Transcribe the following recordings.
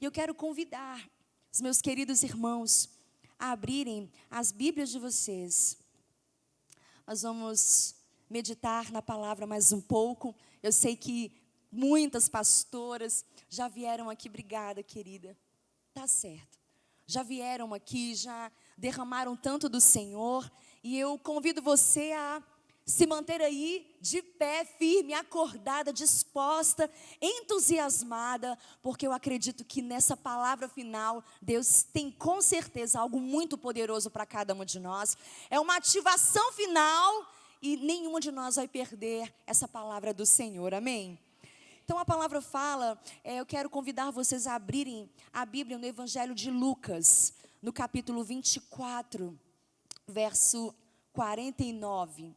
E eu quero convidar os meus queridos irmãos a abrirem as Bíblias de vocês. Nós vamos meditar na palavra mais um pouco. Eu sei que muitas pastoras já vieram aqui, obrigada, querida. Tá certo. Já vieram aqui, já derramaram tanto do Senhor. E eu convido você a se manter aí de pé, firme, acordada, disposta, entusiasmada, porque eu acredito que nessa palavra final, Deus tem com certeza algo muito poderoso para cada um de nós. É uma ativação final e nenhum de nós vai perder essa palavra do Senhor, amém? Então a palavra fala, eu quero convidar vocês a abrirem a Bíblia no Evangelho de Lucas, no capítulo 24, verso 49.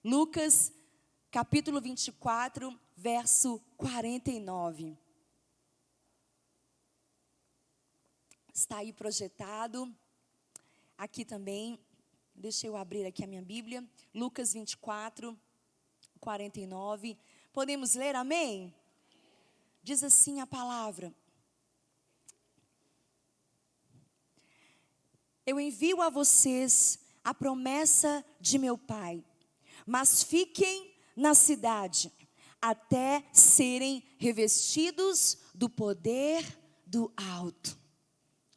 Lucas, capítulo 24, verso 49. Está aí projetado. Aqui também, deixa eu abrir aqui a minha Bíblia. Lucas 24, 49. Podemos ler, amém? Diz assim a palavra: eu envio a vocês a promessa de meu Pai, mas fiquem na cidade até serem revestidos do poder do alto.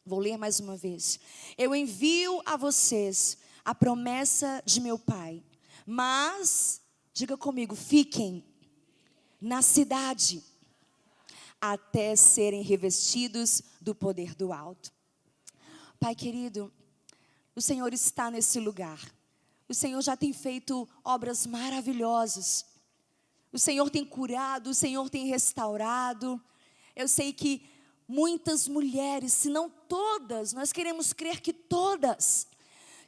Vou ler mais uma vez. Eu envio a vocês a promessa de meu Pai, mas, diga comigo, fiquem na cidade até serem revestidos do poder do alto. Pai querido, o Senhor está nesse lugar. O Senhor já tem feito obras maravilhosas. O Senhor tem curado, o Senhor tem restaurado. Eu sei que muitas mulheres, se não todas, nós queremos crer que todas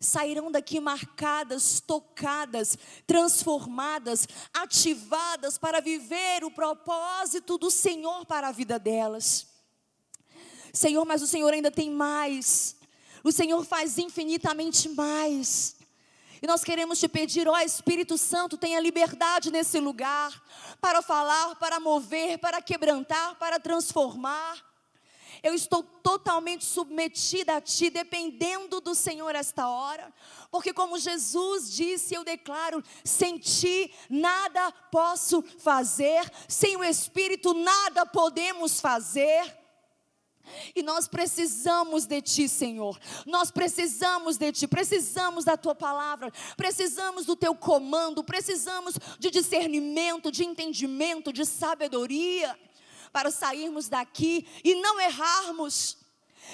sairão daqui marcadas, tocadas, transformadas, ativadas para viver o propósito do Senhor para a vida delas. Senhor, mas o Senhor ainda tem mais. O Senhor faz infinitamente mais. E nós queremos te pedir, ó Espírito Santo, tenha liberdade nesse lugar, para falar, para mover, para quebrantar, para transformar. Eu estou totalmente submetida a Ti, dependendo do Senhor esta hora, porque como Jesus disse, eu declaro, sem Ti nada posso fazer, sem o Espírito nada podemos fazer. E nós precisamos de Ti, Senhor. Nós precisamos de Ti, precisamos da Tua palavra, precisamos do Teu comando, precisamos de discernimento, de entendimento, de sabedoria, para sairmos daqui e não errarmos,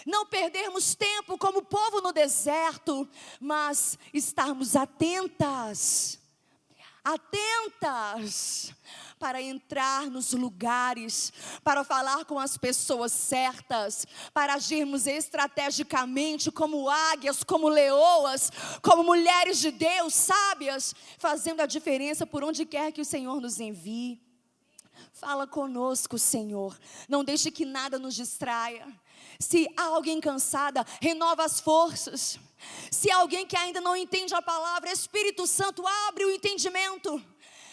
não perdermos tempo como o povo no deserto, mas estarmos atentas para entrar nos lugares, para falar com as pessoas certas, para agirmos estrategicamente como águias, como leoas, como mulheres de Deus, sábias, fazendo a diferença por onde quer que o Senhor nos envie. Fala conosco, Senhor, não deixe que nada nos distraia. Se há alguém cansada, renova as forças. Se há alguém que ainda não entende a palavra, Espírito Santo, abre o entendimento.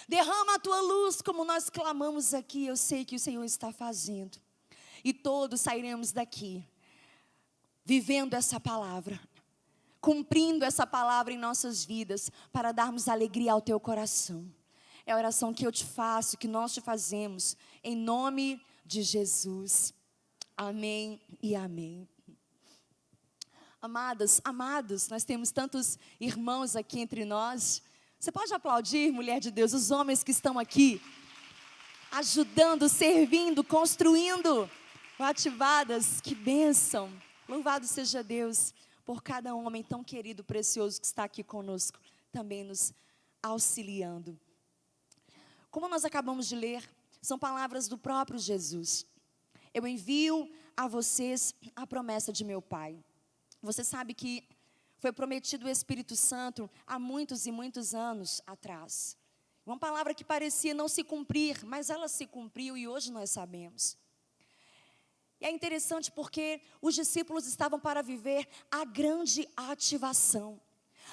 Derrama a Tua luz, como nós clamamos aqui. Eu sei que o Senhor está fazendo. E todos sairemos daqui, vivendo essa palavra, cumprindo essa palavra em nossas vidas, para darmos alegria ao Teu coração. É a oração que eu te faço, que nós te fazemos, em nome de Jesus. Amém e amém. Amadas, amados, nós temos tantos irmãos aqui entre nós. Você pode aplaudir, mulher de Deus, os homens que estão aqui, ajudando, servindo, construindo, ativadas. Que bênção. Louvado seja Deus por cada homem tão querido, precioso que está aqui conosco, também nos auxiliando. Como nós acabamos de ler, são palavras do próprio Jesus. Eu envio a vocês a promessa de meu Pai. Você sabe que foi prometido o Espírito Santo há muitos e muitos anos atrás. Uma palavra que parecia não se cumprir, mas ela se cumpriu e hoje nós sabemos. E é interessante porque os discípulos estavam para viver a grande ativação.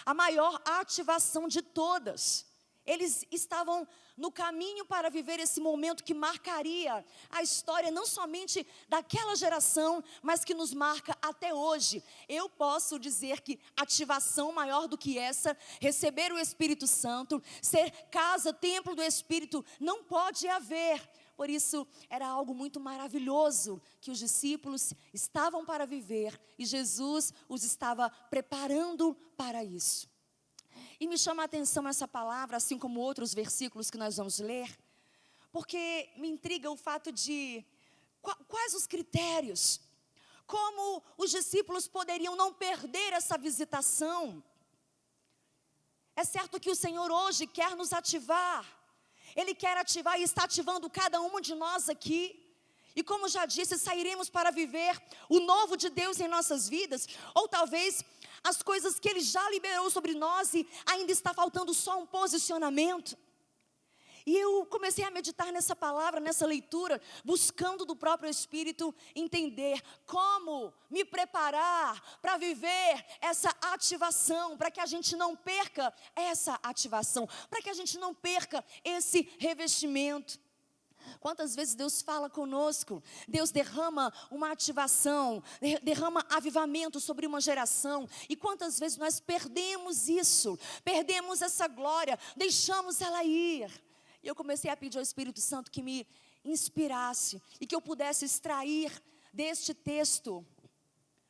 A maior ativação de todas. eles estavam no caminho para viver esse momento que marcaria a história não somente daquela geração, mas que nos marca até hoje. Eu posso dizer que ativação maior do que essa, receber o Espírito Santo, ser casa, templo do Espírito, não pode haver. Por isso, era algo muito maravilhoso que os discípulos estavam para viver e Jesus os estava preparando para isso. E me chama a atenção essa palavra, assim como outros versículos que nós vamos ler, porque me intriga o fato de quais os critérios, como os discípulos poderiam não perder essa visitação. É certo que o Senhor hoje quer nos ativar, Ele quer ativar e está ativando cada um de nós aqui. E como já disse, sairemos para viver o novo de Deus em nossas vidas. Ou talvez as coisas que Ele já liberou sobre nós e ainda está faltando só um posicionamento. E eu comecei a meditar nessa palavra, nessa leitura, buscando do próprio Espírito entender como me preparar para viver essa ativação, para que a gente não perca essa ativação, para que a gente não perca esse revestimento. Quantas vezes Deus fala conosco, Deus derrama uma ativação, derrama avivamento sobre uma geração, e quantas vezes nós perdemos isso, perdemos essa glória, deixamos ela ir. E eu comecei a pedir ao Espírito Santo que me inspirasse e que eu pudesse extrair deste texto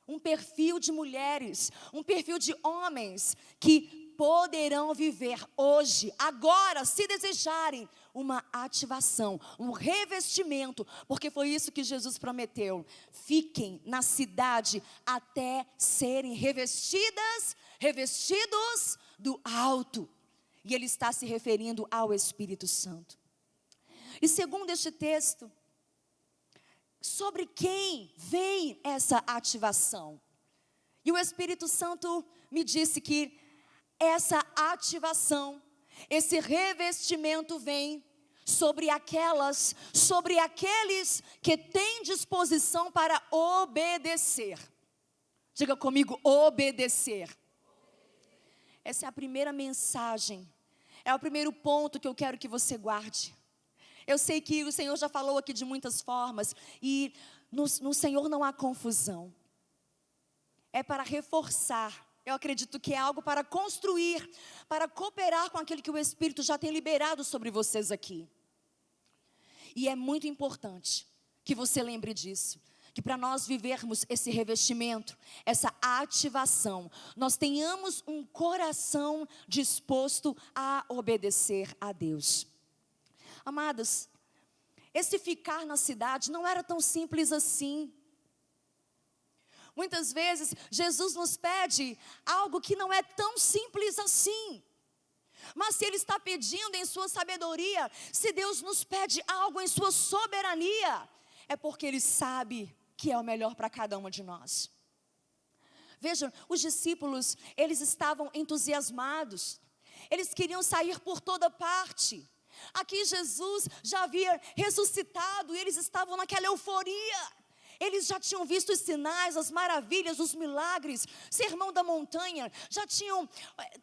um perfil de mulheres, um perfil de homens que poderão viver hoje, agora, se desejarem, uma ativação, um revestimento, porque foi isso que Jesus prometeu. Fiquem na cidade até serem revestidos do alto. E Ele está se referindo ao Espírito Santo. E segundo este texto, sobre quem vem essa ativação? E o Espírito Santo me disse que essa ativação, esse revestimento vem sobre aqueles que têm disposição para obedecer. Diga comigo, obedecer. Essa é a primeira mensagem, é o primeiro ponto que eu quero que você guarde. Eu sei que o Senhor já falou aqui de muitas formas, e no Senhor não há confusão. É para reforçar, eu acredito que é algo para construir, para cooperar com aquilo que o Espírito já tem liberado sobre vocês aqui. E é muito importante que você lembre disso. Que para nós vivermos esse revestimento, essa ativação, nós tenhamos um coração disposto a obedecer a Deus. Amados, esse ficar na cidade não era tão simples assim. Muitas vezes Jesus nos pede algo que não é tão simples assim. Mas se Ele está pedindo em sua sabedoria, se Deus nos pede algo em sua soberania, é porque Ele sabe que é o melhor para cada uma de nós. Vejam, os discípulos, eles estavam entusiasmados. Eles queriam sair por toda parte. Aqui Jesus já havia ressuscitado e eles estavam naquela euforia. Eles já tinham visto os sinais, as maravilhas, os milagres, Sermão da Montanha, já tinham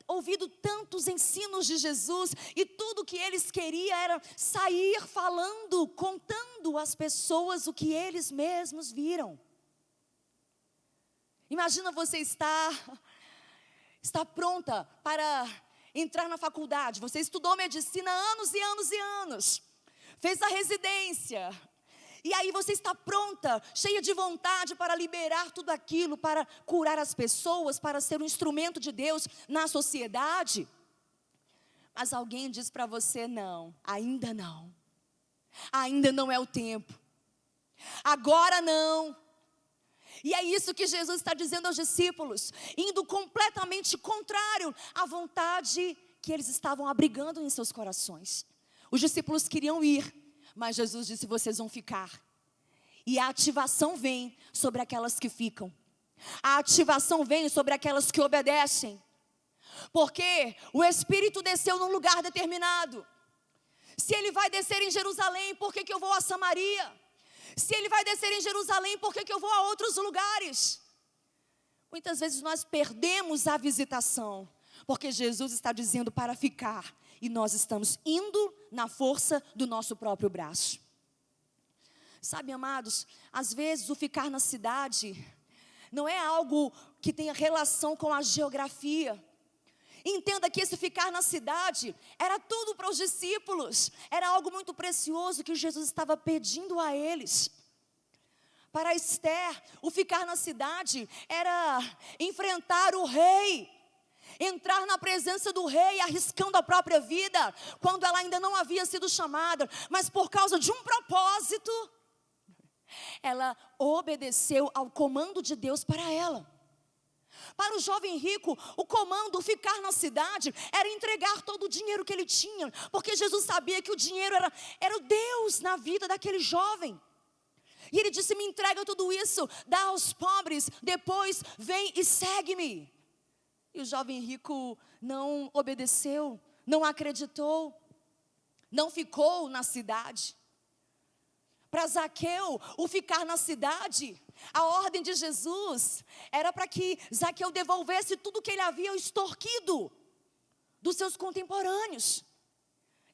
ouvido tantos ensinos de Jesus, e tudo que eles queriam era sair falando, contando às pessoas o que eles mesmos viram. Imagina você está pronta para entrar na faculdade, você estudou medicina há anos e anos e anos, fez a residência. E aí você está pronta, cheia de vontade para liberar tudo aquilo, para curar as pessoas, para ser um instrumento de Deus na sociedade. Mas alguém diz para você, não, ainda não é o tempo, agora não. E é isso que Jesus está dizendo aos discípulos, indo completamente contrário à vontade que eles estavam abrigando em seus corações. Os discípulos queriam ir, mas Jesus disse, vocês vão ficar. E a ativação vem sobre aquelas que ficam. A ativação vem sobre aquelas que obedecem. Porque o Espírito desceu num lugar determinado. Se Ele vai descer em Jerusalém, por que eu vou a Samaria? Se Ele vai descer em Jerusalém, por que eu vou a outros lugares? Muitas vezes nós perdemos a visitação, porque Jesus está dizendo para ficar. e nós estamos indo na força do nosso próprio braço. Sabe, amados, às vezes o ficar na cidade não é algo que tenha relação com a geografia. Entenda que esse ficar na cidade era tudo para os discípulos, era algo muito precioso que Jesus estava pedindo a eles. Para Esther, o ficar na cidade era enfrentar o rei, entrar na presença do rei, arriscando a própria vida, quando ela ainda não havia sido chamada, mas por causa de um propósito, ela obedeceu ao comando de Deus para ela. Para o jovem rico, o comando, ficar na cidade, era entregar todo o dinheiro que ele tinha, porque Jesus sabia que o dinheiro era o Deus na vida daquele jovem. E ele disse: me entrega tudo isso, dá aos pobres, depois vem e segue-me. E o jovem rico não obedeceu, não acreditou, não ficou na cidade. Para Zaqueu, o ficar na cidade, a ordem de Jesus era para que Zaqueu devolvesse tudo que ele havia extorquido dos seus contemporâneos.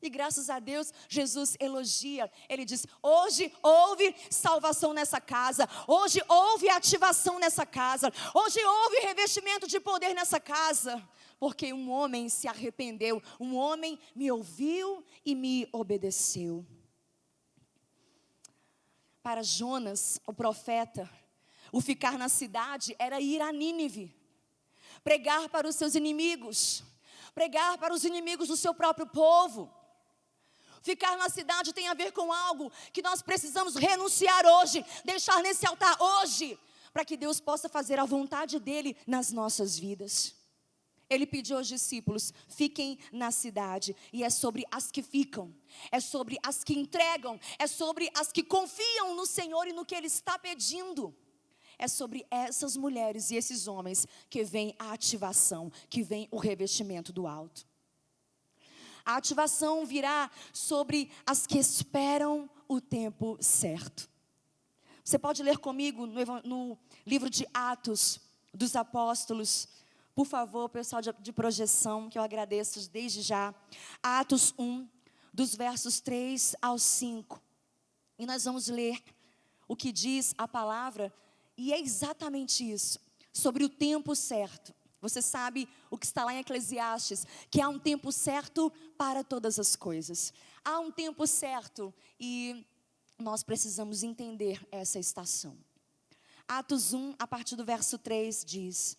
E graças a Deus, Jesus elogia, ele diz: hoje houve salvação nessa casa, hoje houve ativação nessa casa, hoje houve revestimento de poder nessa casa, porque um homem se arrependeu, um homem me ouviu e me obedeceu. Para Jonas, o profeta, o ficar na cidade era ir a Nínive, pregar para os seus inimigos, pregar para os inimigos do seu próprio povo. Ficar na cidade tem a ver com algo que nós precisamos renunciar hoje, deixar nesse altar hoje, para que Deus possa fazer a vontade dEle nas nossas vidas. Ele pediu aos discípulos: fiquem na cidade. E é sobre as que ficam, é sobre as que entregam, é sobre as que confiam no Senhor e no que Ele está pedindo. É sobre essas mulheres e esses homens que vem a ativação, que vem o revestimento do alto. A ativação virá sobre as que esperam o tempo certo. Você pode ler comigo no livro de Atos dos Apóstolos. Por favor, pessoal de projeção, que eu agradeço desde já. Atos 1, dos versos 3 ao 5. E nós vamos ler o que diz a palavra, e é exatamente isso, sobre o tempo certo. Você sabe o que está lá em Eclesiastes, que há um tempo certo para todas as coisas. Há um tempo certo e nós precisamos entender essa estação. Atos 1, a partir do verso 3, diz: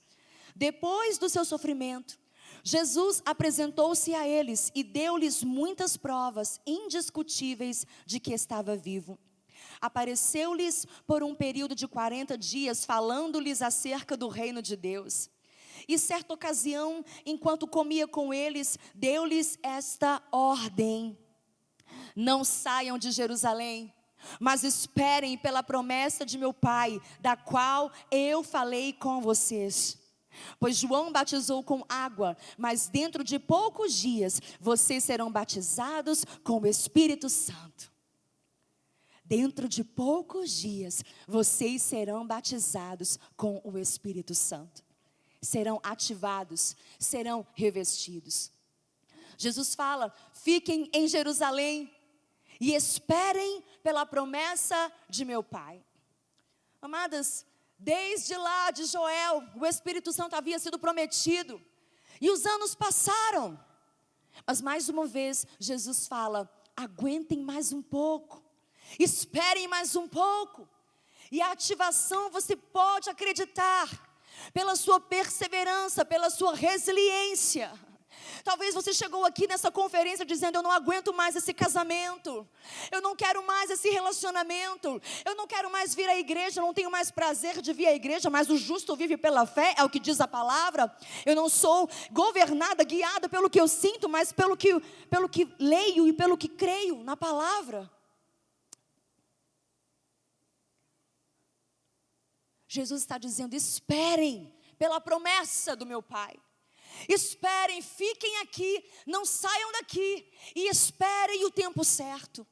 depois do seu sofrimento, Jesus apresentou-se a eles e deu-lhes muitas provas indiscutíveis de que estava vivo. Apareceu-lhes por um período de 40 dias, falando-lhes acerca do reino de Deus. E certa ocasião, enquanto comia com eles, deu-lhes esta ordem: não saiam de Jerusalém, mas esperem pela promessa de meu Pai, da qual eu falei com vocês. Pois João batizou com água, mas dentro de poucos dias vocês serão batizados com o Espírito Santo. Dentro de poucos dias vocês serão batizados com o Espírito Santo. Serão ativados, serão revestidos. Jesus fala: fiquem em Jerusalém e esperem pela promessa de meu Pai. Amadas, desde lá de Joel, o Espírito Santo havia sido prometido, e os anos passaram. Mas mais uma vez, Jesus fala: aguentem mais um pouco, esperem mais um pouco. E a ativação, você pode acreditar, pela sua perseverança, pela sua resiliência. Talvez você chegou aqui nessa conferência dizendo: eu não aguento mais esse casamento, eu não quero mais esse relacionamento, eu não quero mais vir à igreja, eu não tenho mais prazer de vir à igreja, mas o justo vive pela fé, é o que diz a palavra. Eu não sou governada, guiada pelo que eu sinto, mas pelo que leio e pelo que creio na palavra. Jesus está dizendo: esperem pela promessa do meu Pai. Esperem, fiquem aqui, não saiam daqui e esperem o tempo certo.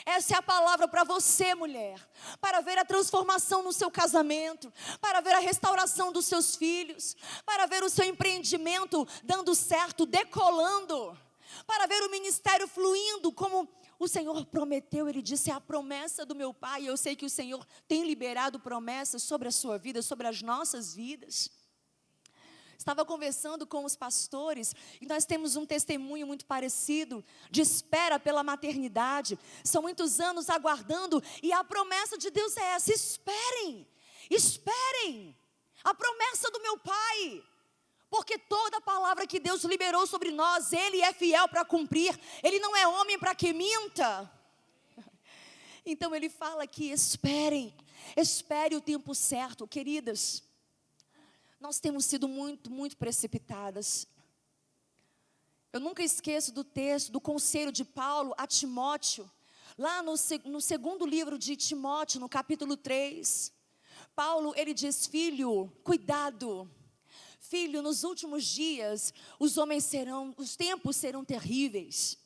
Essa é a palavra para você, mulher, para ver a transformação no seu casamento, para ver a restauração dos seus filhos, para ver o seu empreendimento dando certo, decolando. para ver o ministério fluindo como o Senhor prometeu. Ele disse: é a promessa do meu Pai. Eu sei que o Senhor tem liberado promessas sobre a sua vida, sobre as nossas vidas. Estava conversando com os pastores e nós temos um testemunho muito parecido, de espera pela maternidade. São muitos anos aguardando e a promessa de Deus é essa: esperem, esperem, a promessa do meu Pai. Porque toda palavra que Deus liberou sobre nós, Ele é fiel para cumprir. Ele não é homem para que minta. Então Ele fala que esperem, espere o tempo certo. Queridas, nós temos sido muito precipitadas. Eu nunca esqueço do texto, do conselho de Paulo a Timóteo, lá no segundo livro de Timóteo, no capítulo 3. Paulo, ele diz: filho, cuidado. Filho, nos últimos dias, os tempos serão terríveis.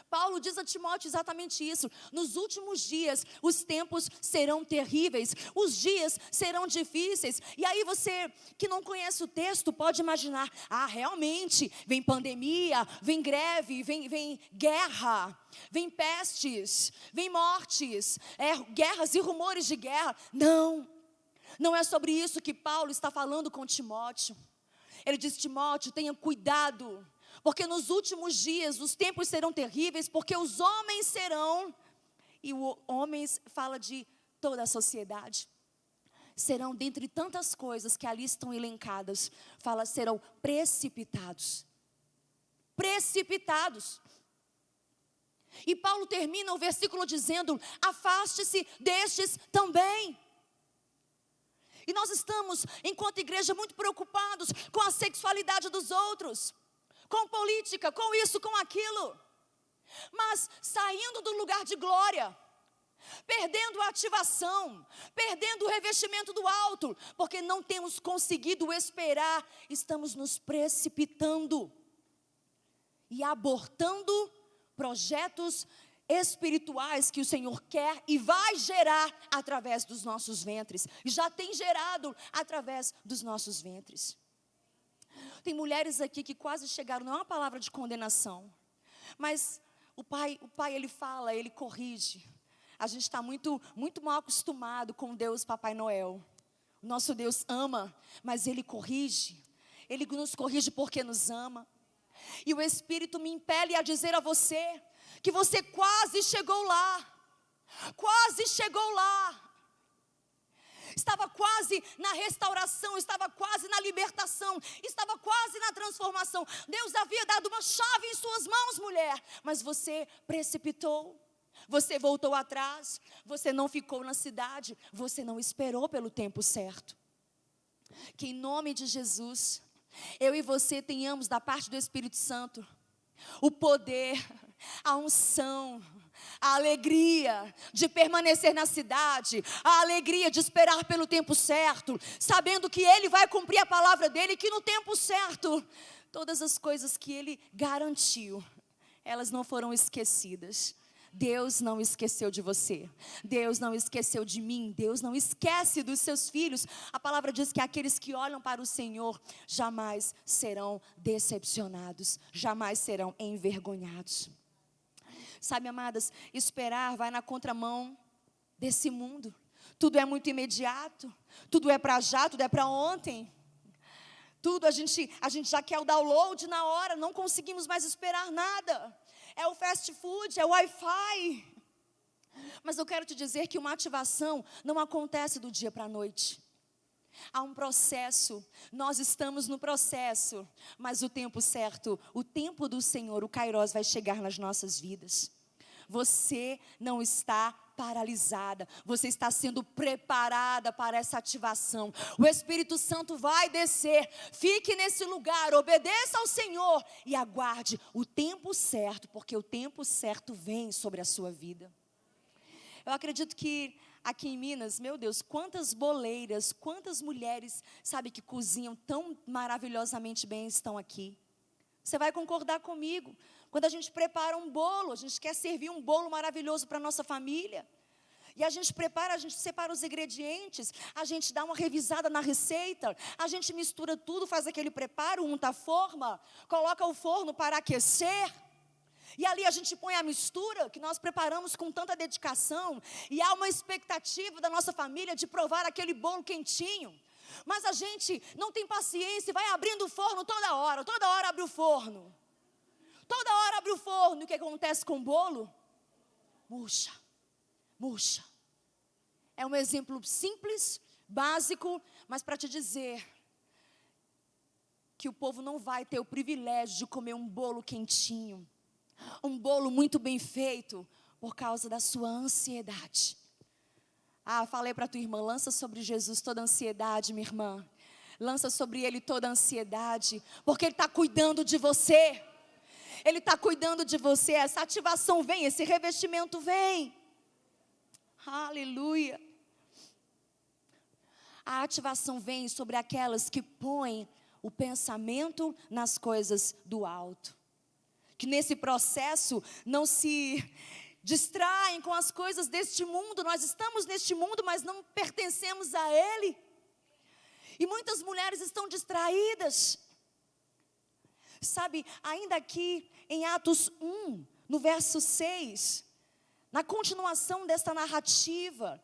Paulo diz a Timóteo exatamente isso: nos últimos dias, os tempos serão terríveis, os dias serão difíceis. E aí você, que não conhece o texto, pode imaginar: realmente, vem pandemia, vem greve, vem guerra, vem pestes, vem mortes, guerras e rumores de guerra. Não é sobre isso que Paulo está falando com Timóteo. Ele diz: Timóteo, tenha cuidado, porque nos últimos dias os tempos serão terríveis, porque os homens serão, e homens fala de toda a sociedade, serão dentre tantas coisas que ali estão elencadas, fala, serão precipitados. Precipitados. E Paulo termina o versículo dizendo: afaste-se destes também. E nós estamos, enquanto igreja, muito preocupados com a sexualidade dos outros, com política, com isso, com aquilo. Mas saindo do lugar de glória, perdendo a ativação, perdendo o revestimento do alto, porque não temos conseguido esperar, estamos nos precipitando e abortando projetos espirituais que o Senhor quer e vai gerar através dos nossos ventres. E já tem gerado através dos nossos ventres. Tem mulheres aqui que quase chegaram, não é uma palavra de condenação, mas o pai ele fala, ele corrige. A gente está muito mal acostumado com Deus Papai Noel. O nosso Deus ama, mas Ele corrige. Ele nos corrige porque nos ama. E o Espírito me impele a dizer a você que você quase chegou lá. Quase chegou lá. Estava quase na restauração, estava quase na libertação, estava quase na transformação. Deus havia dado uma chave em suas mãos, mulher, mas você precipitou. Você voltou atrás, você não ficou na cidade, você não esperou pelo tempo certo. Que em nome de Jesus, eu e você tenhamos da parte do Espírito Santo o poder, a unção, a alegria de permanecer na cidade, a alegria de esperar pelo tempo certo, sabendo que Ele vai cumprir a palavra dEle, e que no tempo certo, todas as coisas que Ele garantiu, elas não foram esquecidas. Deus não esqueceu de você, Deus não esqueceu de mim, Deus não esquece dos seus filhos. A palavra diz que aqueles que olham para o Senhor jamais serão decepcionados, jamais serão envergonhados. Sabe, amadas, esperar vai na contramão desse mundo. Tudo é muito imediato, tudo é para já, tudo é para ontem. Tudo a gente já quer o download na hora, não conseguimos mais esperar nada. É o fast food, é o Wi-Fi. Mas eu quero te dizer que uma ativação não acontece do dia para a noite. Há um processo, nós estamos no processo, mas o tempo certo, o tempo do Senhor, o Kairos, vai chegar nas nossas vidas. Você não está paralisada, você está sendo preparada para essa ativação. O Espírito Santo vai descer, fique nesse lugar, obedeça ao Senhor e aguarde o tempo certo, porque o tempo certo vem sobre a sua vida. Eu acredito que aqui em Minas, meu Deus, quantas boleiras, quantas mulheres, sabe, que cozinham tão maravilhosamente bem estão aqui. Você vai concordar comigo. Quando a gente prepara um bolo, a gente quer servir um bolo maravilhoso para a nossa família. E a gente prepara, a gente separa os ingredientes, a gente dá uma revisada na receita, a gente mistura tudo, faz aquele preparo, unta a forma, coloca o forno para aquecer. E ali a gente põe a mistura que nós preparamos com tanta dedicação. E há uma expectativa da nossa família de provar aquele bolo quentinho. Mas a gente não tem paciência e vai abrindo o forno toda hora abre o forno. Toda hora abre o forno. E o que acontece com o bolo? Murcha. Murcha. É um exemplo simples, básico, mas para te dizer que o povo não vai ter o privilégio de comer um bolo quentinho, um bolo muito bem feito, por causa da sua ansiedade. Falei para tua irmã, lança sobre Jesus toda a ansiedade, minha irmã. Lança sobre Ele toda a ansiedade, porque Ele está cuidando de você. Ele está cuidando de você. Essa ativação vem, esse revestimento vem. Aleluia. A ativação vem sobre aquelas que põem o pensamento nas coisas do alto. Que nesse processo não se distraem com as coisas deste mundo. Nós estamos neste mundo, mas não pertencemos a ele. E muitas mulheres estão distraídas. Sabe, ainda aqui em Atos 1, no verso 6, na continuação desta narrativa,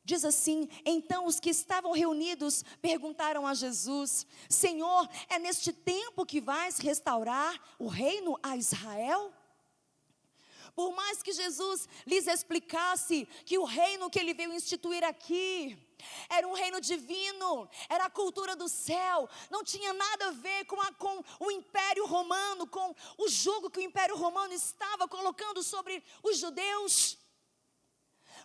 diz assim: então os que estavam reunidos perguntaram a Jesus: Senhor, é neste tempo que vais restaurar o reino a Israel? Por mais que Jesus lhes explicasse que o reino que ele veio instituir aqui era um reino divino, era a cultura do céu, não tinha nada a ver com o Império Romano, com o jugo que o Império Romano estava colocando sobre os judeus.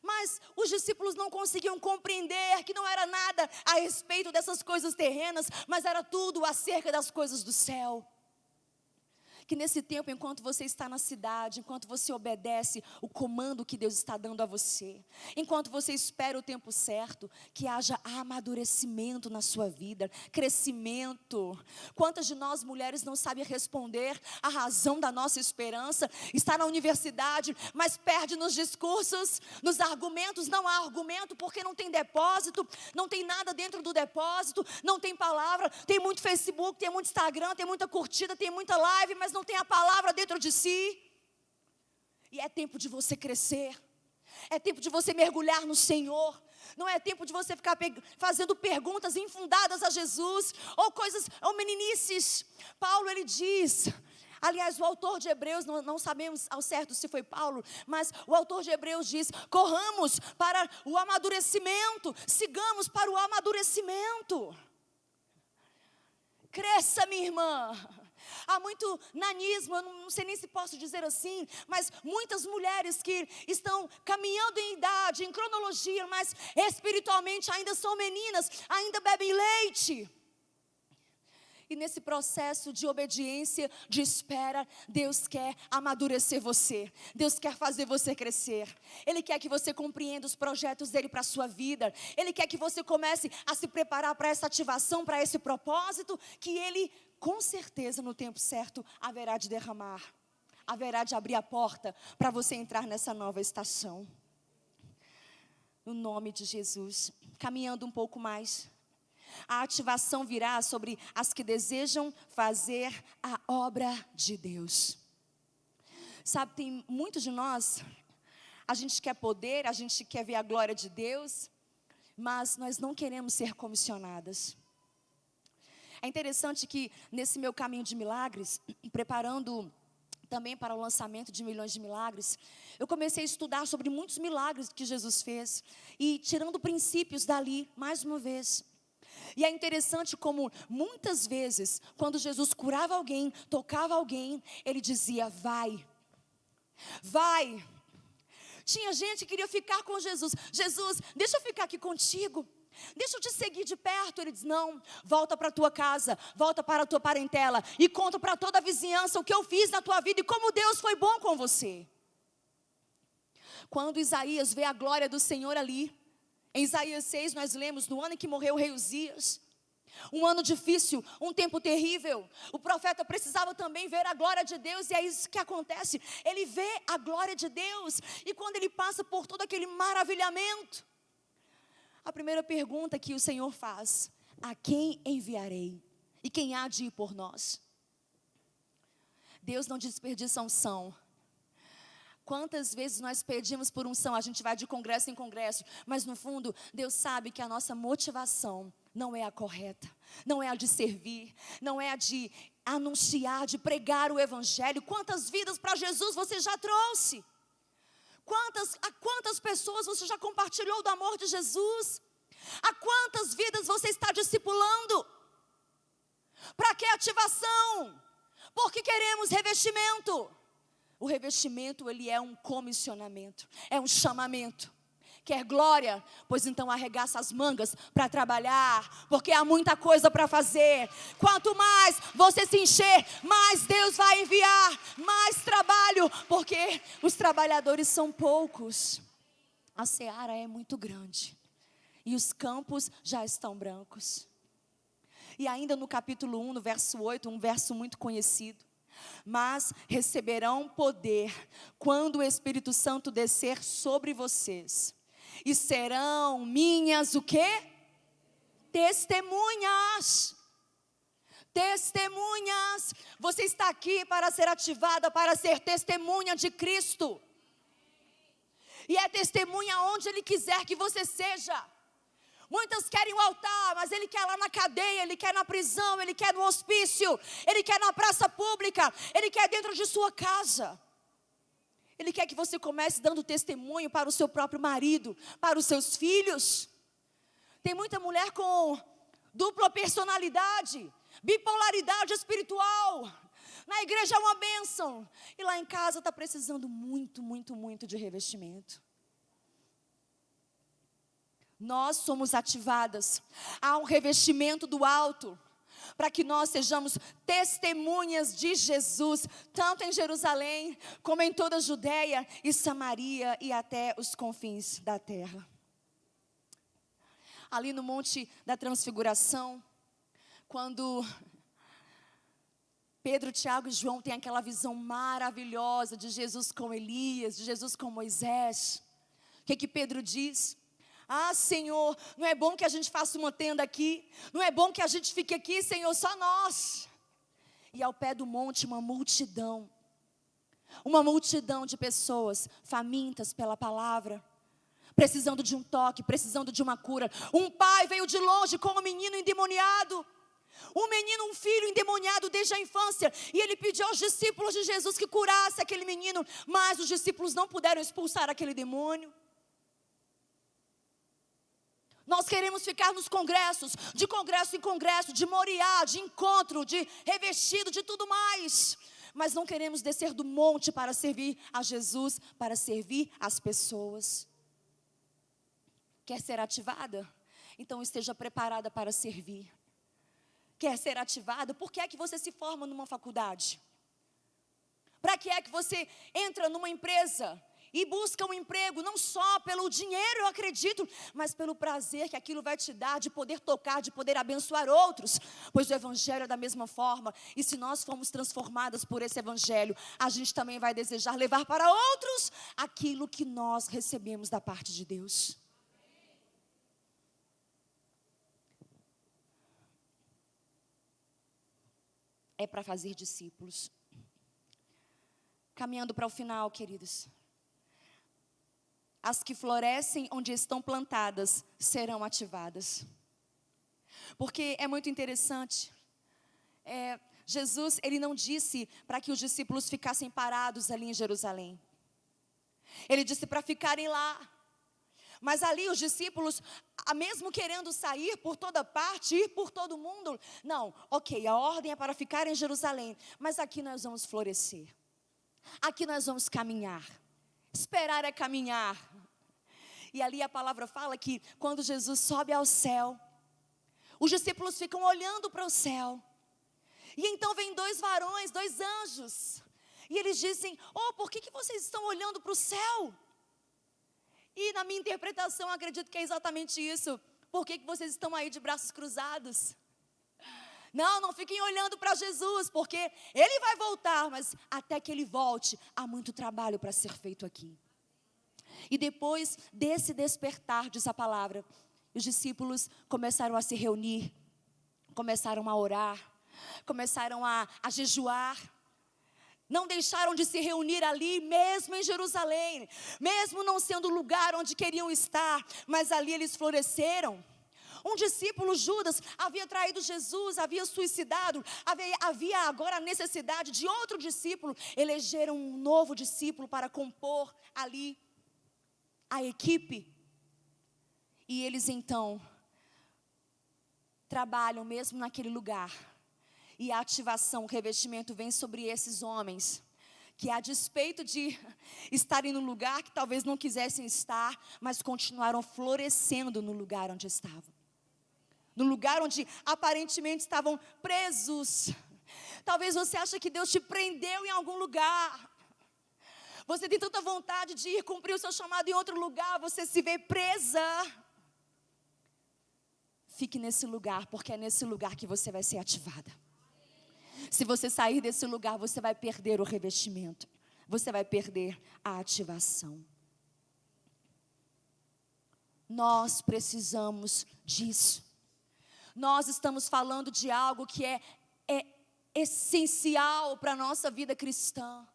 Mas os discípulos não conseguiam compreender que não era nada a respeito dessas coisas terrenas, mas era tudo acerca das coisas do céu. Que nesse tempo, enquanto você está na cidade, enquanto você obedece o comando que Deus está dando a você, enquanto você espera o tempo certo, que haja amadurecimento na sua vida, crescimento. Quantas de nós mulheres não sabem responder a razão da nossa esperança? Está na universidade, mas perde nos discursos, nos argumentos. Não há argumento porque não tem depósito, não tem nada dentro do depósito, não tem palavra. Tem muito Facebook, tem muito Instagram, tem muita curtida, tem muita live, mas não tem a palavra dentro de si. E é tempo de você crescer. É tempo de você mergulhar no Senhor. Não é tempo de você ficar fazendo perguntas infundadas a Jesus, ou coisas, ou meninices. Paulo, ele diz, aliás, o autor de Hebreus, não sabemos ao certo se foi Paulo, mas o autor de Hebreus diz: corramos para o amadurecimento, sigamos para o amadurecimento. Cresça, minha irmã. Há muito nanismo, eu não sei nem se posso dizer assim, mas muitas mulheres que estão caminhando em idade, em cronologia, mas espiritualmente ainda são meninas, ainda bebem leite. E nesse processo de obediência, de espera, Deus quer amadurecer você. Deus quer fazer você crescer. Ele quer que você compreenda os projetos dele para a sua vida. Ele quer que você comece a se preparar para essa ativação, para esse propósito, que ele, com certeza, no tempo certo, haverá de derramar. Haverá de abrir a porta para você entrar nessa nova estação. No nome de Jesus. Caminhando um pouco mais. A ativação virá sobre as que desejam fazer a obra de Deus. Sabe, tem muitos de nós, a gente quer poder, a gente quer ver a glória de Deus, mas nós não queremos ser comissionadas. É interessante que nesse meu caminho de milagres, preparando também para o lançamento de Milhões de Milagres, eu comecei a estudar sobre muitos milagres que Jesus fez e tirando princípios dali, mais uma vez. E é interessante como muitas vezes, quando Jesus curava alguém, tocava alguém, ele dizia: vai, vai. Tinha gente que queria ficar com Jesus. Jesus, deixa eu ficar aqui contigo. Deixa eu te seguir de perto. Ele diz: não, volta para a tua casa, volta para a tua parentela e conta para toda a vizinhança o que eu fiz na tua vida e como Deus foi bom com você. Quando Isaías vê a glória do Senhor ali, em Isaías 6 nós lemos, no ano em que morreu o rei Uzias, Um ano difícil, um tempo terrível. O profeta precisava também ver a glória de Deus, e é isso que acontece. Ele vê a glória de Deus, e quando ele passa por todo aquele maravilhamento, a primeira pergunta que o Senhor faz: a quem enviarei? E quem há de ir por nós? Deus não desperdiça unção. Quantas vezes nós pedimos por unção, a gente vai de congresso em congresso, mas no fundo, Deus sabe que a nossa motivação não é a correta, não é a de servir, não é a de anunciar, de pregar o evangelho. Quantas vidas para Jesus você já trouxe? A quantas pessoas você já compartilhou do amor de Jesus? A quantas vidas você está discipulando? Para que ativação? Porque queremos revestimento. O revestimento, ele é um comissionamento, é um chamamento. Quer glória? Pois então arregaça as mangas para trabalhar, porque há muita coisa para fazer. Quanto mais você se encher, mais Deus vai enviar, mais trabalho, porque os trabalhadores são poucos. A seara é muito grande e os campos já estão brancos. E ainda no capítulo 1, no verso 8, um verso muito conhecido: mas receberão poder quando o Espírito Santo descer sobre vocês, e serão minhas o quê? Testemunhas. Testemunhas. Você está aqui para ser ativada, para ser testemunha de Cristo. E é testemunha onde Ele quiser que você seja. Muitas querem o altar, mas Ele quer lá na cadeia, Ele quer na prisão, Ele quer no hospício, Ele quer na praça pública, Ele quer dentro de sua casa. Ele quer que você comece dando testemunho para o seu próprio marido, para os seus filhos. Tem muita mulher com dupla personalidade, bipolaridade espiritual. Na igreja é uma bênção, e lá em casa está precisando muito de revestimento. Nós somos ativadas. Há um revestimento do alto, para que nós sejamos testemunhas de Jesus, tanto em Jerusalém, como em toda a Judeia e Samaria e até os confins da terra. Ali no Monte da Transfiguração, quando Pedro, Tiago e João têm aquela visão maravilhosa de Jesus com Elias, de Jesus com Moisés, o que Pedro diz? Ah, Senhor, não é bom que a gente faça uma tenda aqui, não é bom que a gente fique aqui, Senhor, só nós. E ao pé do monte uma multidão de pessoas famintas pela palavra, precisando de um toque, precisando de uma cura. Um pai veio de longe com um menino endemoniado, um filho endemoniado desde a infância, e ele pediu aos discípulos de Jesus que curasse aquele menino, mas os discípulos não puderam expulsar aquele demônio. Nós queremos ficar nos congressos, de congresso em congresso, de Moriá, de encontro, de revestido, de tudo mais. Mas não queremos descer do monte para servir a Jesus, para servir as pessoas. Quer ser ativada? Então esteja preparada para servir. Quer ser ativada? Por que é que você se forma numa faculdade? Para que é que você entra numa empresa e busca um emprego? Não só pelo dinheiro, eu acredito, mas pelo prazer que aquilo vai te dar, de poder tocar, de poder abençoar outros. Pois o evangelho é da mesma forma, e se nós formos transformadas por esse evangelho, a gente também vai desejar levar para outros aquilo que nós recebemos da parte de Deus. É para fazer discípulos. Caminhando para o final, queridos. As que florescem onde estão plantadas serão ativadas. Porque é muito interessante. Jesus, ele não disse para que os discípulos ficassem parados ali em Jerusalém. Ele disse para ficarem lá. Mas ali os discípulos, mesmo querendo sair por toda parte, ir por todo mundo, não, ok, a ordem é para ficar em Jerusalém, mas aqui nós vamos florescer. Aqui nós vamos caminhar. Esperar é caminhar. E ali a palavra fala que quando Jesus sobe ao céu, os discípulos ficam olhando para o céu. E então vem dois varões, dois anjos. E eles dizem: por que vocês estão olhando para o céu? E na minha interpretação, acredito que é exatamente isso. Por que vocês estão aí de braços cruzados? Não fiquem olhando para Jesus, porque Ele vai voltar, mas até que Ele volte, há muito trabalho para ser feito aqui. E depois desse despertar, diz a palavra, os discípulos começaram a se reunir, começaram a orar, começaram a jejuar. Não deixaram de se reunir ali, mesmo em Jerusalém, mesmo não sendo o lugar onde queriam estar, mas ali eles floresceram. Um discípulo, Judas, havia traído Jesus, havia suicidado, havia agora a necessidade de outro discípulo. Elegeram um novo discípulo para compor ali a equipe. E eles então trabalham mesmo naquele lugar. E a ativação, o revestimento vem sobre esses homens, que a despeito de estarem no lugar que talvez não quisessem estar, mas continuaram florescendo no lugar onde estavam. No lugar onde aparentemente estavam presos. Talvez você ache que Deus te prendeu em algum lugar. Você tem tanta vontade de ir cumprir o seu chamado em outro lugar, você se vê presa. Fique nesse lugar, porque é nesse lugar que você vai ser ativada. Se você sair desse lugar, você vai perder o revestimento. Você vai perder a ativação. Nós precisamos disso. Nós estamos falando de algo que é essencial para a nossa vida cristã.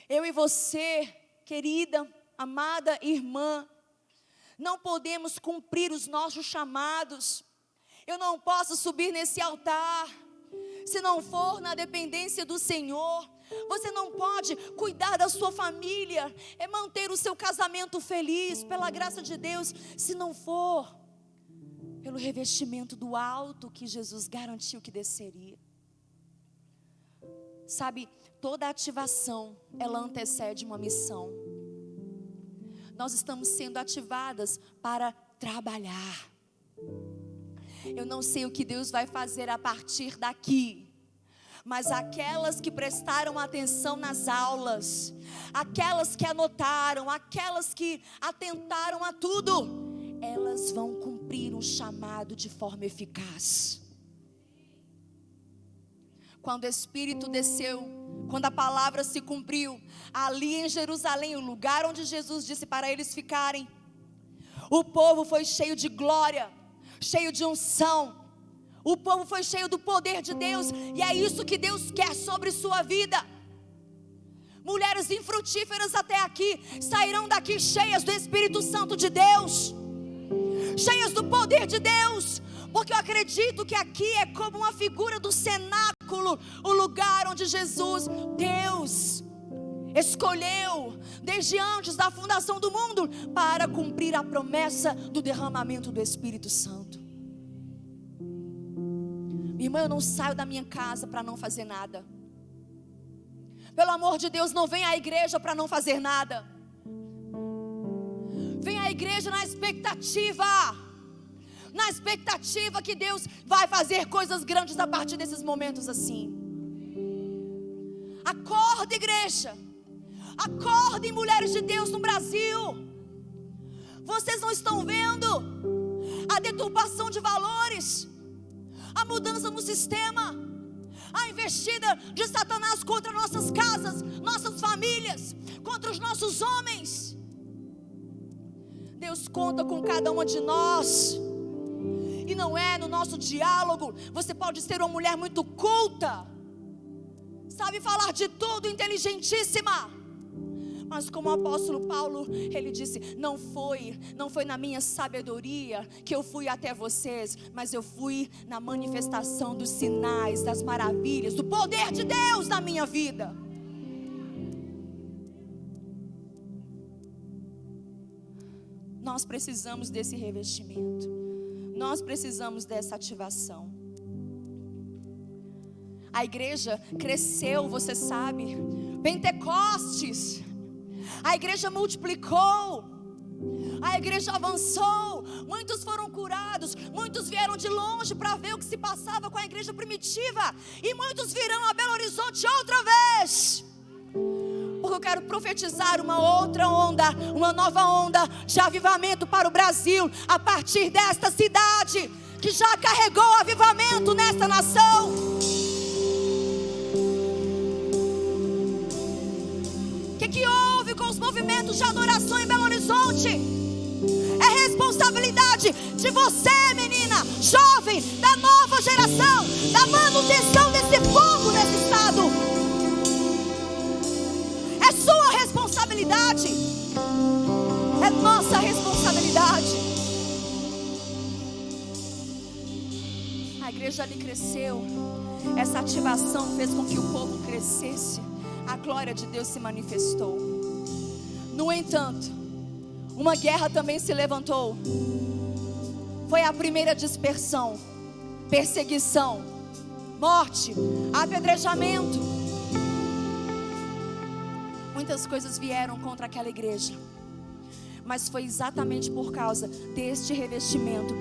Eu e você, querida, amada irmã, não podemos cumprir os nossos chamados. Eu não posso subir nesse altar se não for na dependência do Senhor. Você não pode cuidar da sua família, manter o seu casamento feliz, pela graça de Deus, se não for pelo revestimento do alto que Jesus garantiu que desceria. Sabe, toda ativação, ela antecede uma missão. Nós estamos sendo ativadas para trabalhar. Eu não sei o que Deus vai fazer a partir daqui, mas aquelas que prestaram atenção nas aulas, aquelas que anotaram, aquelas que atentaram a tudo, elas vão cumprir um chamado de forma eficaz. Quando o Espírito desceu, quando a palavra se cumpriu, ali em Jerusalém, o lugar onde Jesus disse para eles ficarem, o povo foi cheio de glória, cheio de unção. O povo foi cheio do poder de Deus. E é isso que Deus quer sobre sua vida. Mulheres infrutíferas até aqui sairão daqui cheias do Espírito Santo de Deus, cheias do poder de Deus. Porque eu acredito que aqui é como uma figura do cenáculo, o lugar onde Jesus, Deus, escolheu desde antes da fundação do mundo para cumprir a promessa do derramamento do Espírito Santo. Minha irmã, eu não saio da minha casa para não fazer nada. Pelo amor de Deus, não venha à igreja para não fazer nada. Venha à igreja na expectativa que Deus vai fazer coisas grandes a partir desses momentos assim. Acorda, igreja. Acordem, mulheres de Deus no Brasil. Vocês não estão vendo a deturpação de valores, a mudança no sistema, a investida de Satanás contra nossas casas, nossas famílias, contra os nossos homens. Deus conta com cada uma de nós. E não é no nosso diálogo. Você pode ser uma mulher muito culta, sabe falar de tudo, inteligentíssima, mas como o apóstolo Paulo, ele disse, não foi na minha sabedoria que eu fui até vocês, mas eu fui na manifestação dos sinais, das maravilhas, do poder de Deus na minha vida. Nós precisamos desse revestimento. Nós precisamos dessa ativação. A igreja cresceu, você sabe. Pentecostes, a igreja multiplicou, a igreja avançou. Muitos foram curados, muitos vieram de longe para ver o que se passava com a igreja primitiva. E muitos virão a Belo Horizonte outra vez. Porque eu quero profetizar uma outra onda, uma nova onda de avivamento para o Brasil, a partir desta cidade. que já carregou avivamento nesta nação. O que houve com os movimentos de adoração em Belo Horizonte? É responsabilidade de você, menina, jovem, da nova geração, da manutenção desse fogo nesse estado. É sua responsabilidade. É nossa responsabilidade. A igreja ali cresceu. Essa ativação fez com que o povo crescesse. A glória de Deus se manifestou. No entanto, uma guerra também se levantou. Foi a primeira dispersão, perseguição, morte, apedrejamento. Muitas coisas vieram contra aquela igreja, mas foi exatamente por causa deste revestimento,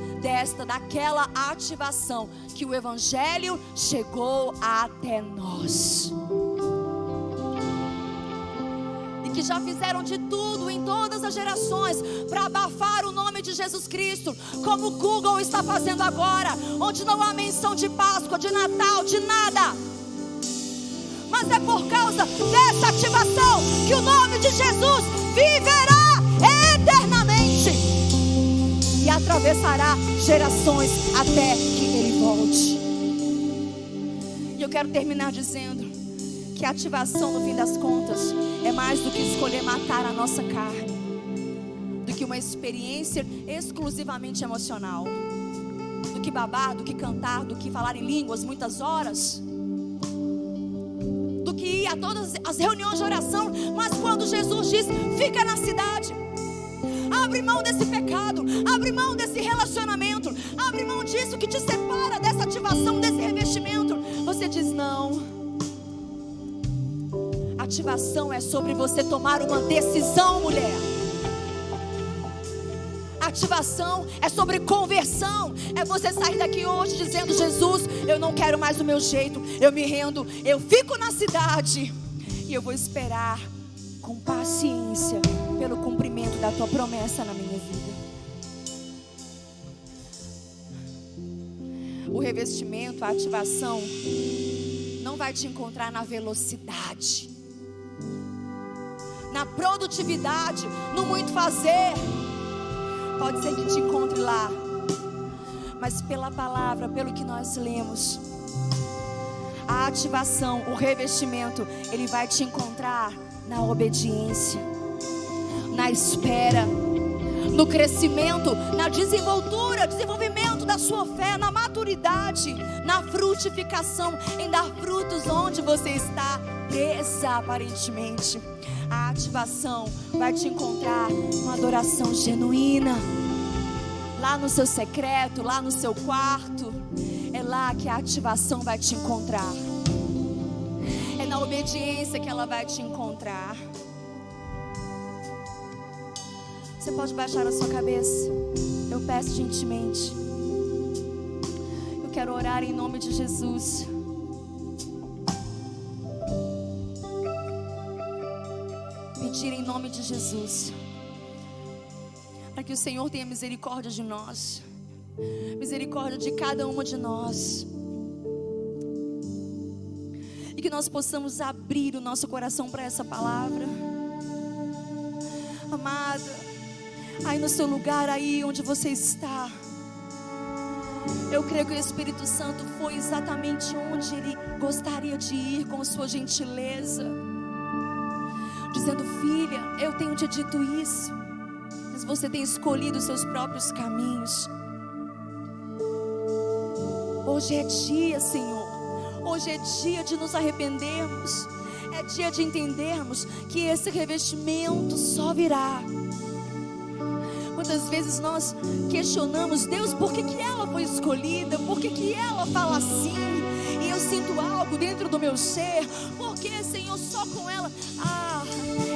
daquela ativação, que o evangelho chegou até nós. E que já fizeram de tudo em todas as gerações para abafar o nome de Jesus Cristo, como o Google está fazendo agora, onde não há menção de Páscoa, de Natal, de nada. Mas é por causa dessa ativação que o nome de Jesus viverá eternamente e atravessará gerações até que Ele volte. E eu quero terminar dizendo que a ativação, no fim das contas, é mais do que escolher matar a nossa carne, do que uma experiência exclusivamente emocional, do que babar, do que cantar, do que falar em línguas muitas horas, do que ir a todas as reuniões de oração. Mas quando Jesus diz: fica na cidade, abre mão desse pecado, abre mão desse relacionamento, abre mão disso que te separa dessa ativação, desse revestimento, você diz: não. Ativação é sobre você tomar uma decisão, mulher. Ativação é sobre conversão. É você sair daqui hoje dizendo: Jesus, eu não quero mais o meu jeito, eu me rendo, eu fico na cidade e eu vou esperar com paciência pelo cumprimento da tua promessa na minha vida. O revestimento, a ativação, não vai te encontrar na velocidade, na produtividade, no muito fazer. Pode ser que te encontre lá, mas pela palavra, pelo que nós lemos, a ativação, o revestimento, ele vai te encontrar na obediência, na espera, no crescimento, na desenvolvimento da sua fé, na maturidade, na frutificação, em dar frutos onde você está presa aparentemente. A ativação vai te encontrar uma adoração genuína, lá no seu secreto, lá no seu quarto. É lá que a ativação vai te encontrar. É na obediência que ela vai te encontrar. Você pode baixar a sua cabeça? Eu peço gentilmente. Eu quero orar em nome de Jesus. Pedir em nome de Jesus, para que o Senhor tenha misericórdia de nós, misericórdia de cada uma de nós, e que nós possamos abrir o nosso coração para essa palavra. Amada, aí no seu lugar, aí onde você está, eu creio que o Espírito Santo foi exatamente onde Ele gostaria de ir, com sua gentileza, dizendo: filha, eu tenho te dito isso, mas você tem escolhido os seus próprios caminhos. Hoje é dia, Senhor, hoje é dia de nos arrependermos, é dia de entendermos que esse revestimento só virá. Muitas vezes nós questionamos: Deus, por que ela foi escolhida? Por que ela fala assim? E eu sinto algo dentro do meu ser. Por que, Senhor, só com ela?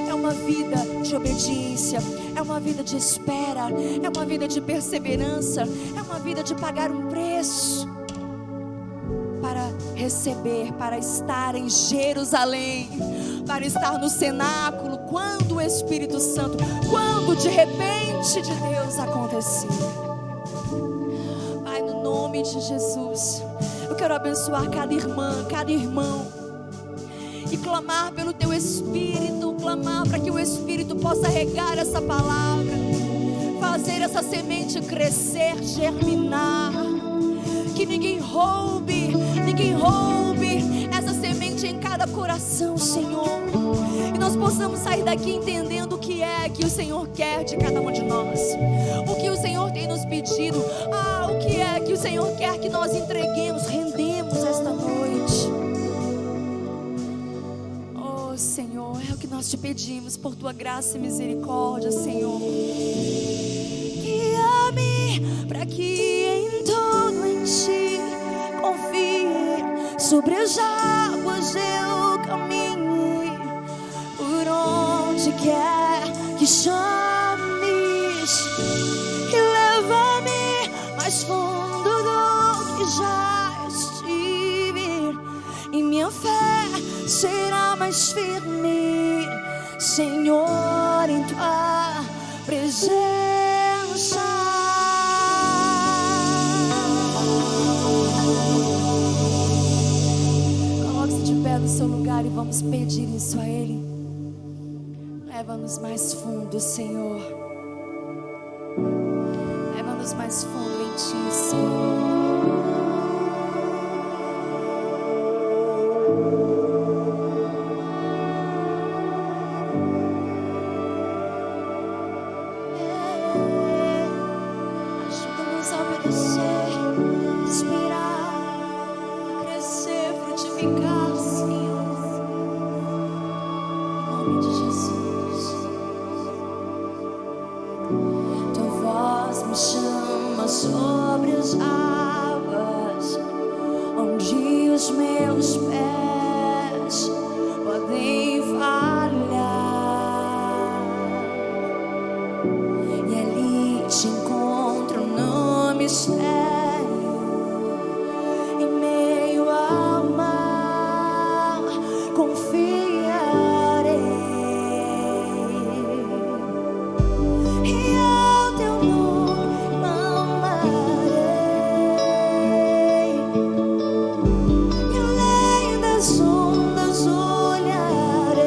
É uma vida de obediência, é uma vida de espera, é uma vida de perseverança, é uma vida de pagar um preço para receber, para estar em Jerusalém, para estar no cenáculo, quando o Espírito Santo, quando de repente de Deus acontecer. Pai, no nome de Jesus. Eu quero abençoar cada irmã, cada irmão, e clamar pelo Teu Espírito, clamar para que o Espírito possa regar essa palavra, fazer essa semente crescer, germinar, que ninguém roube essa semente em cada coração, Senhor, e nós possamos sair daqui entendendo o que é que o Senhor quer de cada um de nós, o que o Senhor tem nos pedido, o que é que o Senhor quer que nós entreguemos, rendemos esta noite. Oh Senhor, é o que nós te pedimos por Tua graça e misericórdia, Senhor. Guia-me para que em todo em Ti confie, sobre as águas eu caminhe, por onde quer que chames, e leva-me mais fundo do que já estive, e minha fé será mais firme, Senhor, em Tua presença. Coloque-se de pé no seu lugar e vamos pedir isso a Ele. Leva-nos mais fundo, Senhor. Leva-nos mais fundo em Ti, Senhor. Ajuda-nos a obedecer, respirar, a crescer, frutificar, Senhor. Em nome de Jesus. Tua voz me chama sobre as águas, onde os meus pés podem falhar, e ali te encontro no mistério, em meio ao mar confiarei, e ao Teu nome clamarei, e além das ondas olharei,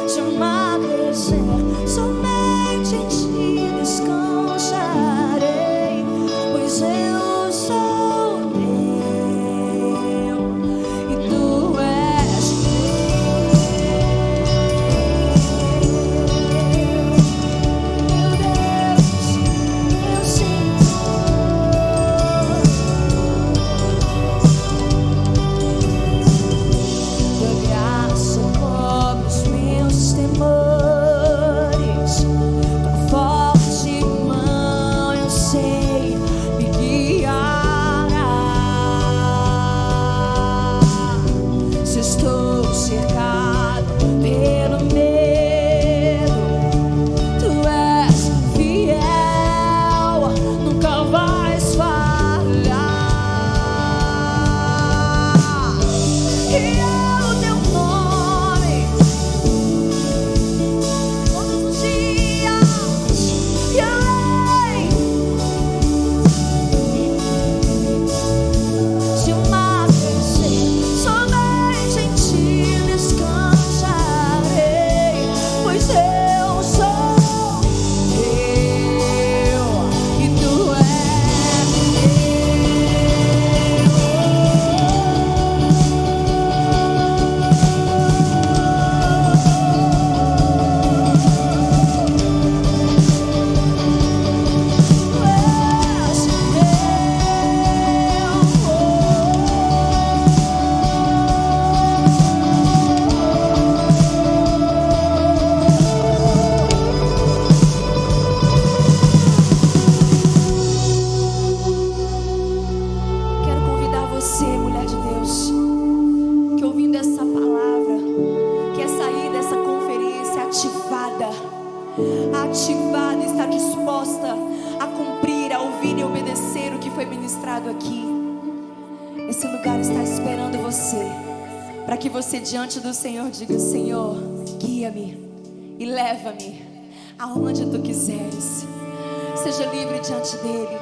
chamar crescer, somente em Ti descansarei, pois eu sou Teu e Tu és meu Deus, meu Senhor. Tua graça cobre os meus temores, Tua forte mão eu sei me guiará. Se estou cercado pelo medo, Tu és fiel, nunca vais falhar. E ao Teu nome todos os dias, e além, se o mar crescer, somente em Ti descansarei, pois eu sou Teu e Tu és Quero convidar você, mulher de Deus, que ouvindo essa palavra, quer sair dessa conferência ativada, está disposta a cumprir, a ouvir e obedecer o que foi ministrado aqui. Esse lugar está esperando você, para que você diante do Senhor diga: Senhor, guia-me e leva-me aonde Tu quiseres. Seja livre diante dEle.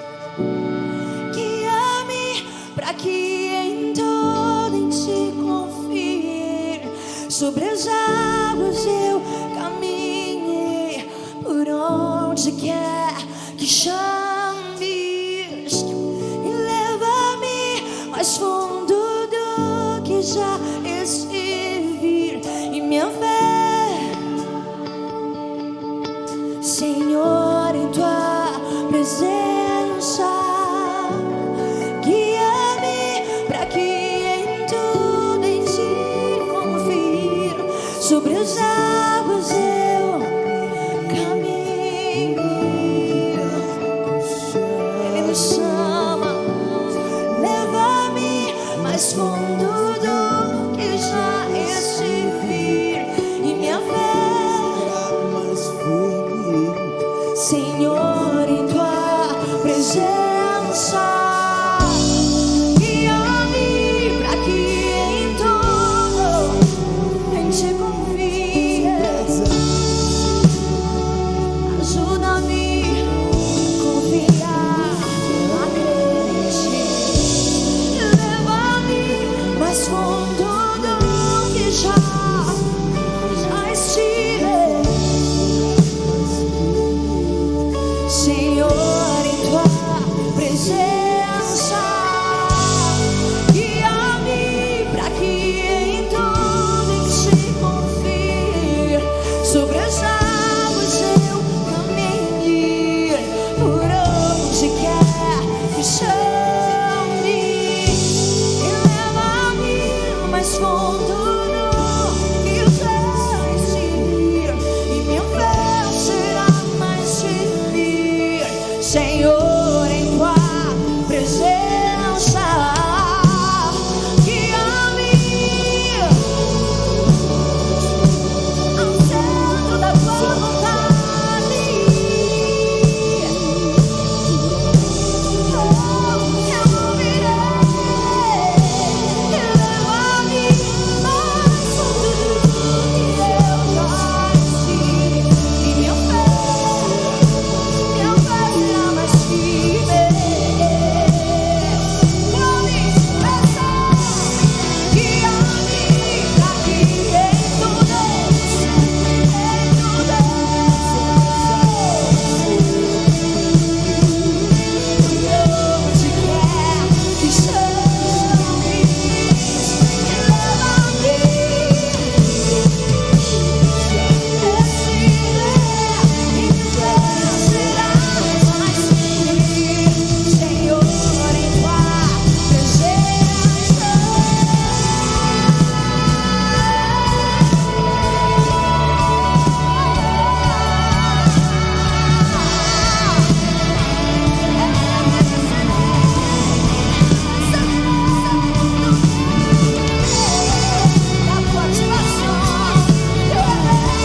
Sobre as águas eu caminhei, por onde quer que chames, e leva-me mais fundo do que já estive. E minha fé, Senhor, em tua presença, guia-me para que em tudo em ti confie. Sobre as águas eu caminho, Ele nos chama, leva-me mais fundo do que já estive. E minha fé, Senhor, em tua presença, guia-me para que em tudo em ti confie. Ajuda-me a confiar, a crer em ti. Leva-me mais fundo do que já estive. Senhor, em tua presença, guia-me para que em tudo em ti confie. Sobre as águas eu caminhei, por onde quer que chame, e leva-me mais fundo do que eu já estive. E minha fé será mais firme, Senhor, em tua presença, guia-me ao centro da tua vontade. Eu ouvirei, leva-me mais fundo do que eu já estive. E minha fé será mais firme. Guia-me para que em tudo onde quer que chames, leva-me. Senhor, em tua presença, a tua ativação, eu elevo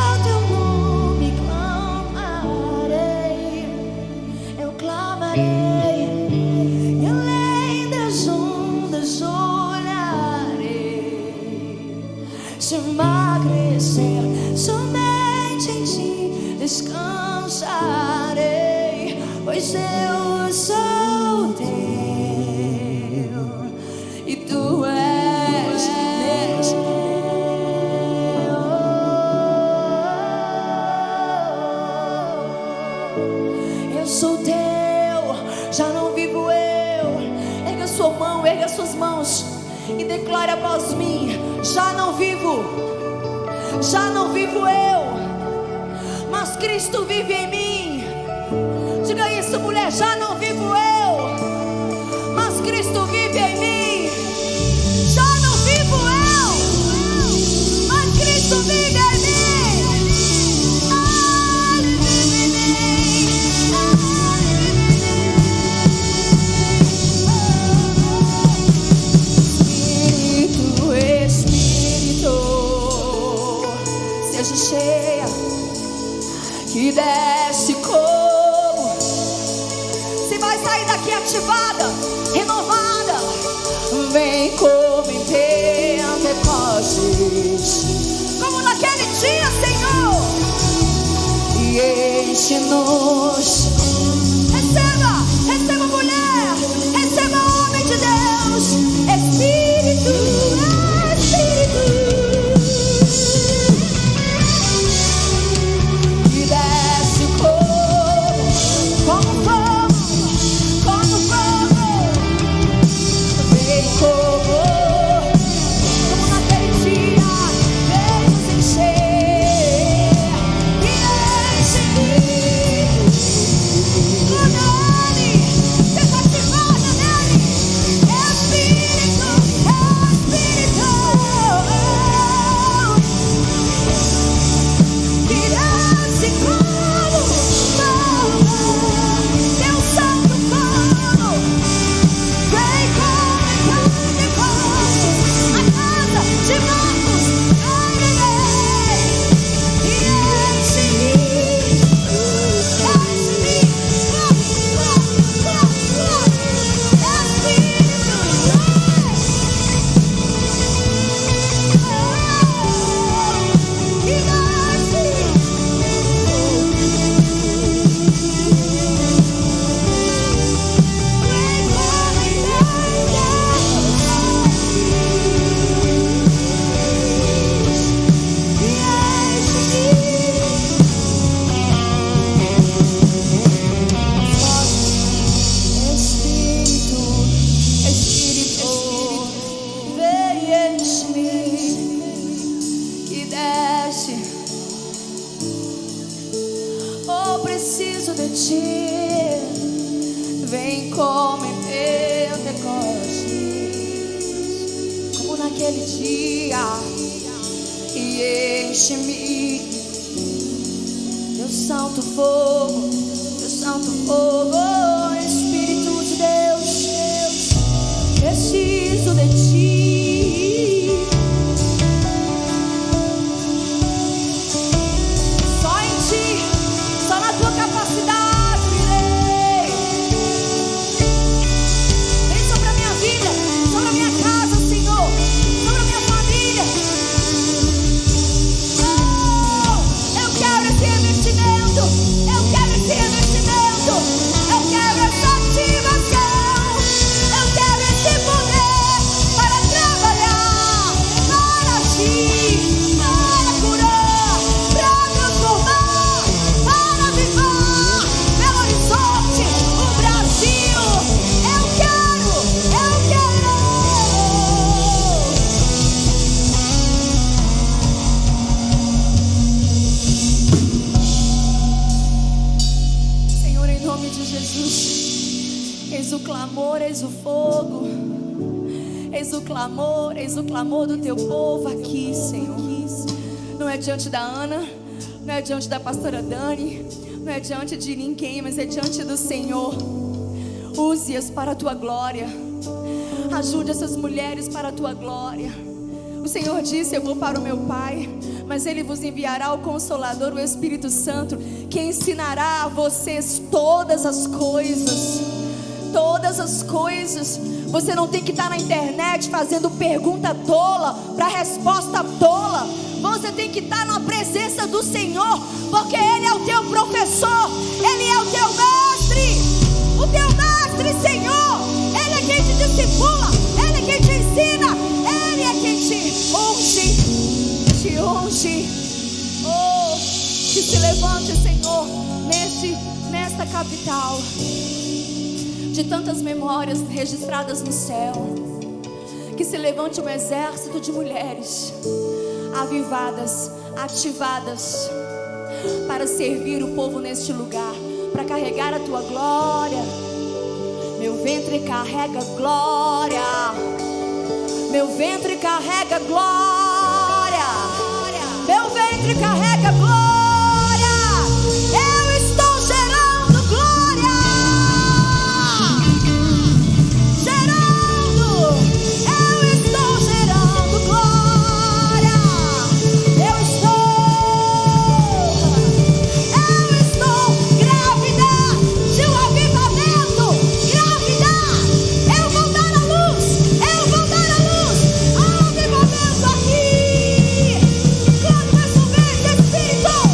ao teu nome eu clamarei, e além das ondas olharei. Se emagrecer, somente em ti descansarei, pois eu sou teu e tu és meu. Eu sou teu, já não vivo eu. Erga sua mão, erga suas mãos e declare após mim: já não vivo eu, mas Cristo vive em mim. Diga isso, mulher: já não vivo eu, mas Cristo vive em mim. Já não vivo eu, mas Cristo vive em mim. Ele vive em mim. Espírito, seja cheia, que desce como. Você vai sair daqui ativada, renovada. Vem como em Pentecostes, como naquele dia, Senhor. enche-nos. Receba, receba mulher, receba homem de Deus. Espírito, Espírito, que desce como fogo, vem como naquele dia, vem nos encher e enche-me. Preciso de ti, vem como em Pentecostes, como naquele dia, e enche-me, teu santo fogo, Espírito de Deus, preciso de ti. Eis o clamor, eis o fogo, eis o clamor do teu povo aqui, Senhor. Não é diante da Ana, não é diante da pastora Dani, não é diante de ninguém, mas é diante do Senhor. Use-as para a tua glória, ajude essas mulheres para a tua glória. O Senhor disse: eu vou para o meu Pai, mas Ele vos enviará o Consolador, o Espírito Santo, que ensinará a vocês todas as coisas. Todas as coisas. Você não tem que estar na internet fazendo pergunta tola para resposta tola. Você tem que estar na presença do Senhor, porque Ele é o teu professor, Ele é o teu mestre, Senhor. Ele é quem te discipula, Ele é quem te ensina, Ele é quem te unge. Oh, que se levante, Senhor, nesta capital, de tantas memórias registradas no céu, que se levante um exército de mulheres avivadas, ativadas, para servir o povo neste lugar, para carregar a tua glória. Meu ventre carrega glória, meu ventre carrega glória, meu ventre carrega glória. Eu estou gerando glória, eu estou gerando glória. Eu estou grávida de um avivamento, grávida. Eu vou dar a luz, avivamento aqui. Clame mais uma vez, Espírito.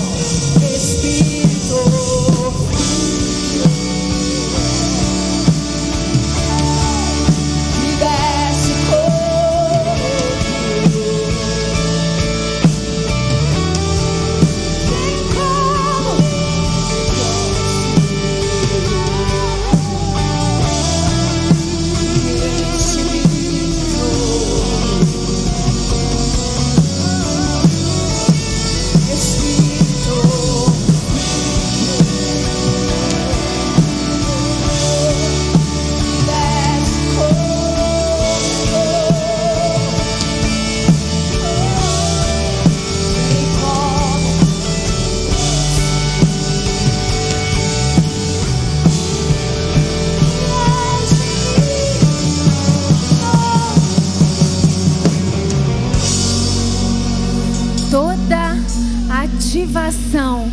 ativação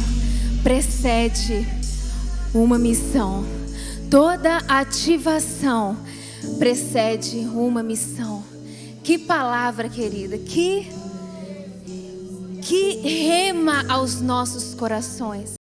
precede uma missão. Toda ativação precede uma missão. Que palavra, querida, que rema aos nossos corações.